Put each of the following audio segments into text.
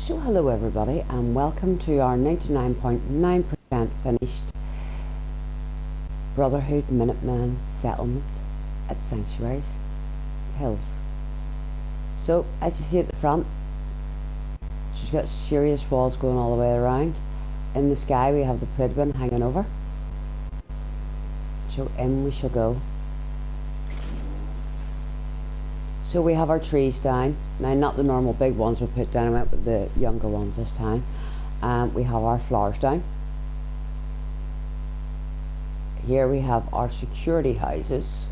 So hello everybody and welcome to our 99.9% finished Brotherhood Minutemen settlement at Sanctuaries Hills. So as you see at the front, she's got serious walls going all the way around. In the sky we have the Pridwin hanging over. So in we shall go. So we have our trees down. Now not the normal big ones we put down, I went with the younger ones this time. We have our flowers down. Here we have our security houses.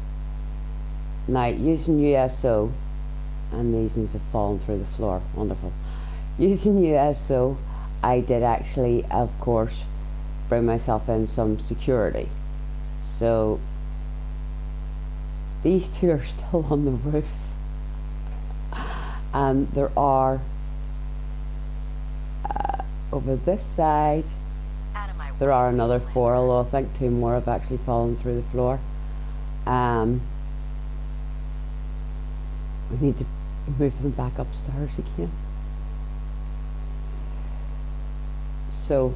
Now using USO, and these things have fallen through the floor, wonderful. Using USO I did actually of course bring myself in some security. So these two are still on the roof. And there are over this side there are another 4, although I think 2 more have actually fallen through the floor. We need to move them back upstairs again. So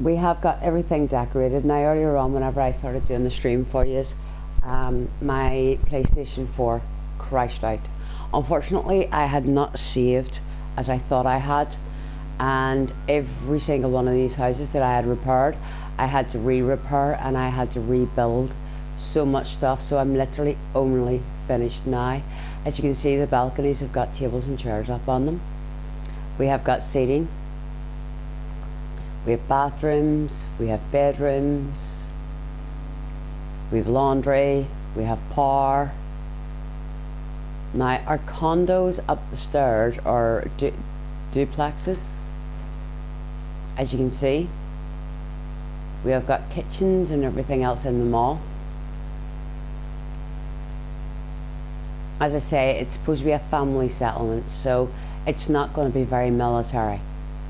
we have got everything decorated. Now earlier on whenever I started doing the stream for you, my PlayStation 4 crashed out. Unfortunately I had not saved as I thought I had, and every single one of these houses that I had repaired I had to re-repair and I had to rebuild so much stuff. So I'm literally only finished now. As you can see, the balconies have got tables and chairs up on them. We have got seating, we have bathrooms, we have bedrooms, we have laundry, we have power. Now our condos up the stairs are duplexes. As you can see, we have got kitchens and everything else in them all. As I say, it's supposed to be a family settlement, so it's not going to be very military.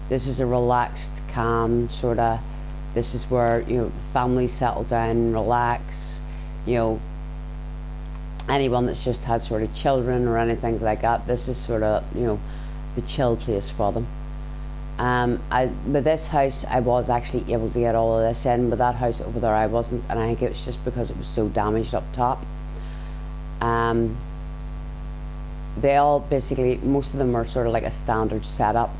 This is a relaxed, calm sort of, this is where, you know, families settle down, relax. You know, anyone that's just had sort of children or anything like that, this is sort of, you know, the chill place for them. With this house I was actually able to get all of this in, but that house over there I wasn't, and I think it was just because it was so damaged up top. They all basically, most of them are sort of like a standard setup.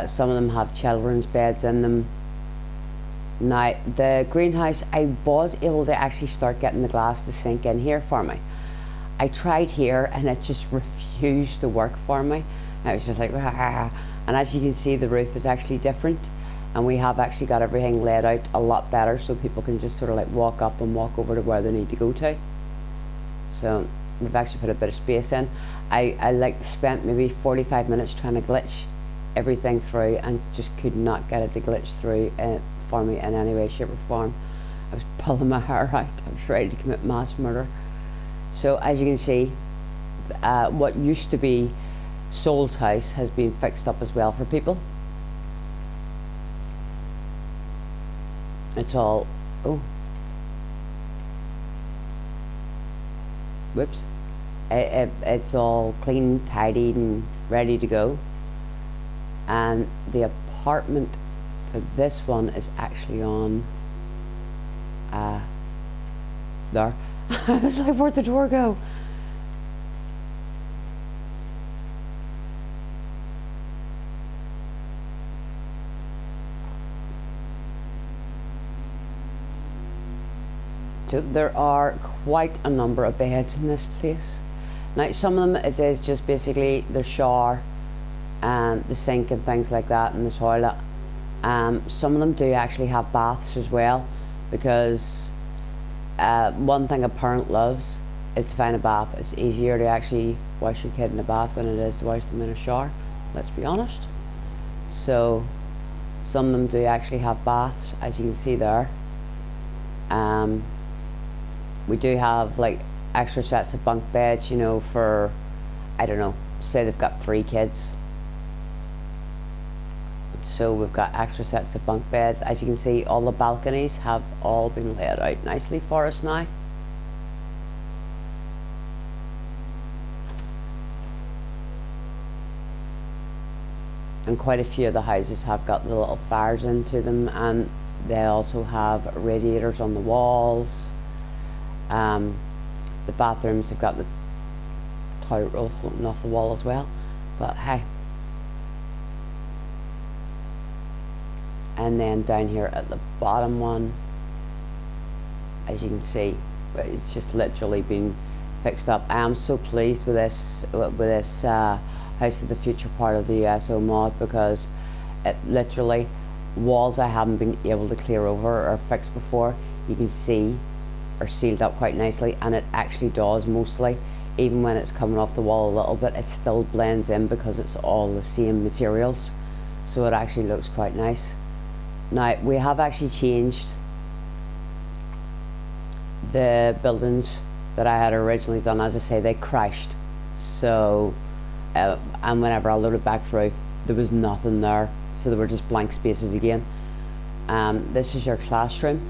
Some of them have children's beds in them. Now the greenhouse, I was able to actually start getting the glass to sink in here for me. I tried here and it just refused to work for me. I was just like, ah. And as you can see, the roof is actually different, and we have actually got everything laid out a lot better so people can just sort of like walk up and walk over to where they need to go to. So we've actually put a bit of space in. I like spent maybe 45 minutes trying to glitch everything through and just could not get it to glitch through for me in any way, shape or form. I was pulling my hair out. I was ready to commit mass murder. So as you can see, what used to be Soul's house has been fixed up as well for people. It's all, oh, whoops, it's all clean, tidied and ready to go. And the apartment for this one is actually on there. I was like, where'd the door go? So there are quite a number of beds in this place. Now some of them it is just basically the shower and the sink and things like that, and the toilet. Some of them do actually have baths as well, because one thing a parent loves is to find a bath. It's easier to actually wash your kid in a bath than it is to wash them in a shower, let's be honest. So some of them do actually have baths, as you can see there. We do have like extra sets of bunk beds, you know, for, I don't know, say they've got 3 kids. So we've got extra sets of bunk beds. As you can see, all the balconies have all been laid out nicely for us now. and quite a few of the houses have got the little fires into them, and they also have radiators on the walls. The bathrooms have got the toilet roll floating off the wall as well, but hey. And then down here at the bottom one, as you can see, it's just literally been fixed up. I am so pleased with this House of the Future part of the USO mod, because it literally, walls I haven't been able to clear over or fix before, you can see are sealed up quite nicely, and it actually does mostly. Even when it's coming off the wall a little bit, it still blends in because it's all the same materials, so it actually looks quite nice. Now we have actually changed the buildings that I had originally done. As I say, they crashed, so and whenever I loaded back through, there was nothing there, so there were just blank spaces again. This is your classroom.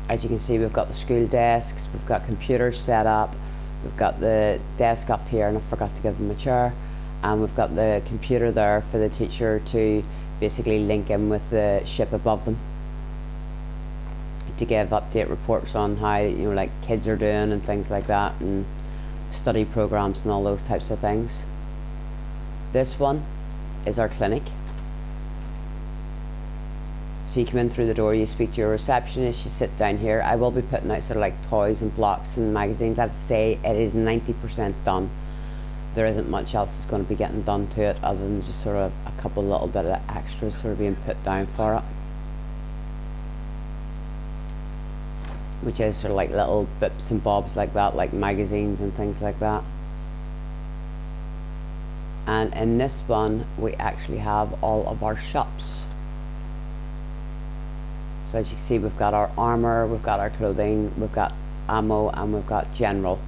As you can see, we've got the school desks, we've got computers set up, we've got the desk up here, and I forgot to give them a chair, and we've got the computer there for the teacher to basically link in with the ship above them to give update reports on how, you know, like kids are doing and things like that, and study programs and all those types of things. This one is our clinic. So you come in through the door, you speak to your receptionist, you sit down here. I will be putting out sort of like toys and blocks and magazines. I'd say it is 90% done. There isn't much else that's going to be getting done to it, other than just sort of a couple little bit of extras sort of being put down for it, which is sort of like little bits and bobs like that, like magazines and things like that. And in this one, we actually have all of our shops. So as you can see, we've got our armor, we've got our clothing, we've got ammo, and we've got general.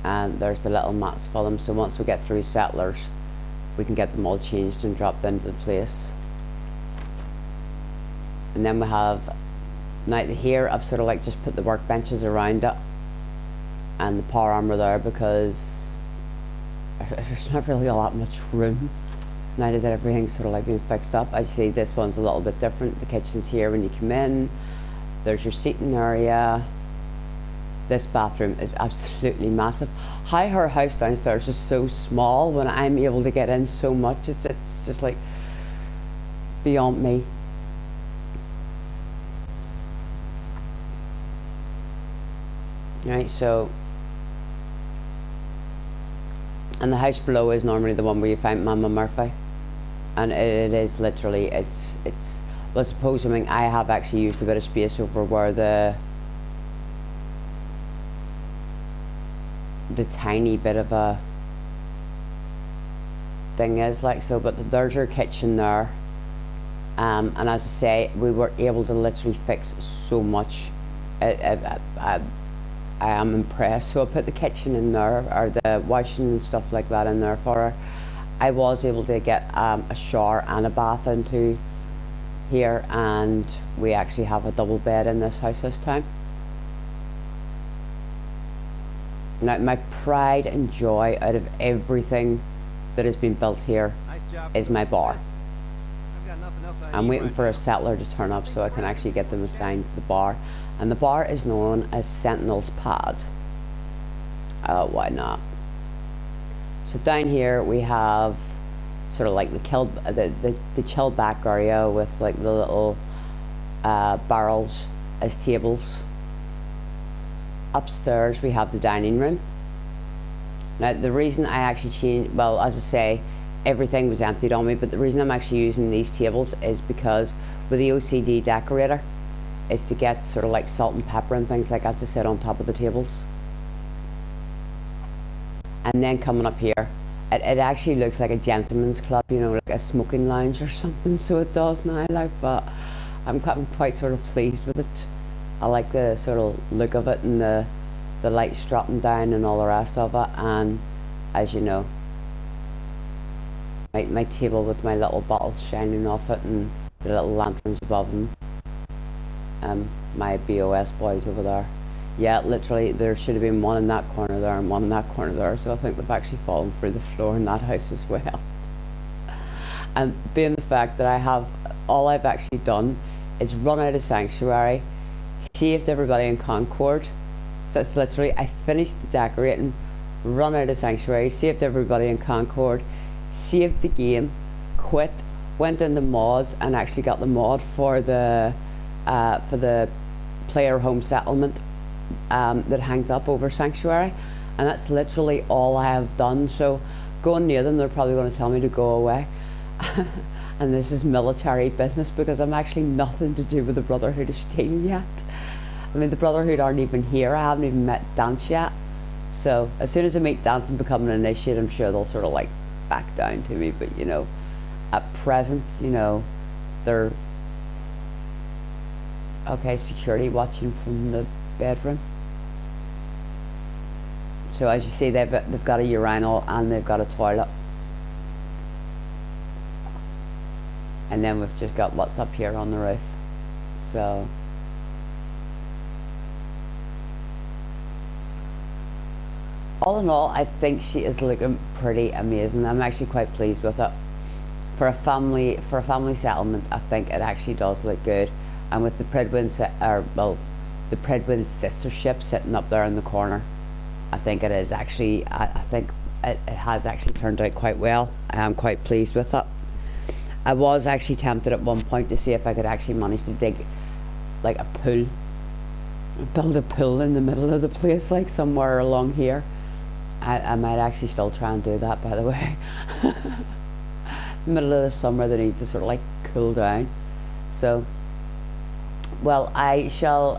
And there's the little mats for them, so once we get through settlers, we can get them all changed and dropped into the place. And then we have, now here I've sort of like just put the workbenches around it and the power armor there, because there's not really a lot much room now that everything's sort of like being fixed up. As you see, this one's a little bit different. The kitchen's here when you come in. There's your seating area. This bathroom is absolutely massive. How her house downstairs is so small when I'm able to get in so much, it's just like beyond me. Right, so, and the house below is normally the one where you find Mama Murphy, and it is literally, it's well, suppose, I mean, I have actually used a bit of space over where the tiny bit of a thing is, like so, but there's your kitchen there, and as I say, we were able to literally fix so much. I am impressed. So I put the kitchen in there, or the washing and stuff like that in there for her. I was able to get a shower and a bath into here, and we actually have a double bed in this house this time. Now my pride and joy out of everything that has been built here is my bar. I'm waiting for a settler to turn up so I can actually get them assigned to the bar, and the bar is known as Sentinel's Pad. Why not? So down here we have sort of like the chill back area with like the little barrels as tables. Upstairs we have the dining room. Now the reason I actually changed, well, as I say, everything was emptied on me, but the reason I'm actually using these tables is because with the OCD decorator is to get sort of like salt and pepper and things like that to sit on top of the tables. And then coming up here, it actually looks like a gentleman's club, you know, like a smoking lounge or something, so it does now, like, but I'm quite sort of pleased with it. I like the sort of look of it, and the lights dropping down and all the rest of it. And as you know, my table with my little bottles shining off it and the little lanterns above them. My BOS boys over there. Yeah, literally, there should have been one in that corner there and one in that corner there, so I think they've actually fallen through the floor in that house as well. And being the fact that all I've actually done is run out of sanctuary, saved everybody in Concord. So it's literally, I finished the decorating, run out of sanctuary, saved everybody in Concord, saved the game, quit, went into mods and actually got the mod for the player home settlement that hangs up over sanctuary, and that's literally all I have done. So going near them, they're probably going to tell me to go away. And this is military business because I'm actually nothing to do with the Brotherhood of Steel yet. I mean, the Brotherhood aren't even here. I haven't even met Dance yet. So as soon as I meet Dance and become an initiate, I'm sure they'll sort of like back down to me. But you know, at present, you know, they're okay. Security watching from the bedroom. So as you see, they've got a urinal and they've got a toilet. And then we've just got what's up here on the roof. So all in all, I think she is looking pretty amazing. I'm actually quite pleased with it. For a family settlement, I think it actually does look good. And with the Predwin the Predwin sister ship sitting up there in the corner, I think it is actually, I think it has actually turned out quite well. I am quite pleased with it. I was actually tempted at one point to see if I could actually manage to dig like a pool, build a pool in the middle of the place, like somewhere along here. I might actually still try and do that, by the way. Middle of the summer, they need to sort of like cool down. So, well, I shall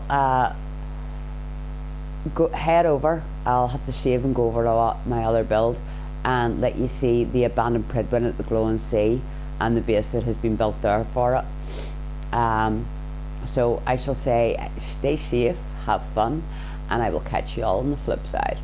head over. I'll have to save and go over to my other build and let you see the abandoned Predwin at the Glowing Sea and the base that has been built there for it. So I shall say, stay safe, have fun, and I will catch you all on the flip side.